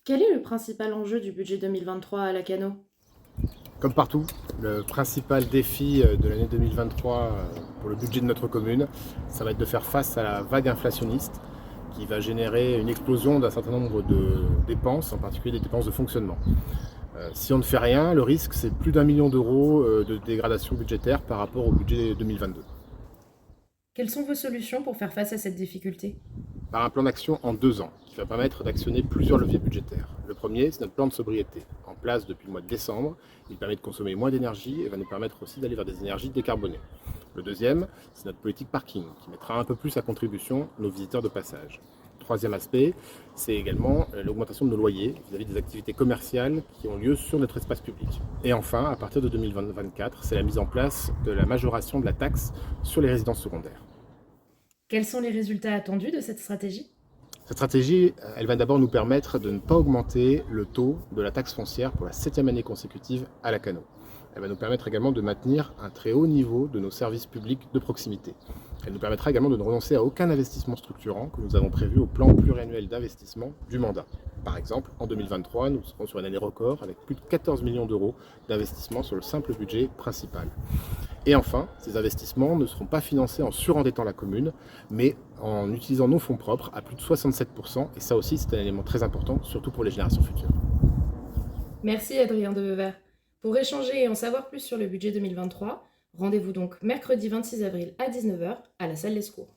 Quel est le principal enjeu du budget 2023 à Lacano? Comme partout, le principal défi de l'année 2023 pour le budget de notre commune, ça va être de faire face à la vague inflationniste qui va générer une explosion d'un certain nombre de dépenses, en particulier des dépenses de fonctionnement. Si on ne fait rien, le risque c'est plus d'1 million d'euros de dégradation budgétaire par rapport au budget 2022. Quelles sont vos solutions pour faire face à cette difficulté? Par un plan d'action en 2 ans qui va permettre d'actionner plusieurs leviers budgétaires. Le premier, c'est notre plan de sobriété, en place depuis le mois de décembre. Il permet de consommer moins d'énergie et va nous permettre aussi d'aller vers des énergies décarbonées. Le deuxième, c'est notre politique parking, qui mettra un peu plus à contribution nos visiteurs de passage. Troisième aspect, c'est également l'augmentation de nos loyers vis-à-vis des activités commerciales qui ont lieu sur notre espace public. Et enfin, à partir de 2024, c'est la mise en place de la majoration de la taxe sur les résidences secondaires. Quels sont les résultats attendus de cette stratégie? Cette stratégie, elle va d'abord nous permettre de ne pas augmenter le taux de la taxe foncière pour la 7e année consécutive à Lacano. Elle va nous permettre également de maintenir un très haut niveau de nos services publics de proximité. Elle nous permettra également de ne renoncer à aucun investissement structurant que nous avons prévu au plan pluriannuel d'investissement du mandat. Par exemple, en 2023, nous serons sur une année record avec plus de 14 millions d'euros d'investissement sur le simple budget principal. Et enfin, ces investissements ne seront pas financés en surendettant la commune, mais en utilisant nos fonds propres à plus de 67%. Et ça aussi, c'est un élément très important, surtout pour les générations futures. Merci Adrien Devever. Pour échanger et en savoir plus sur le budget 2023, rendez-vous donc mercredi 26 avril à 19 h à la salle Lescours.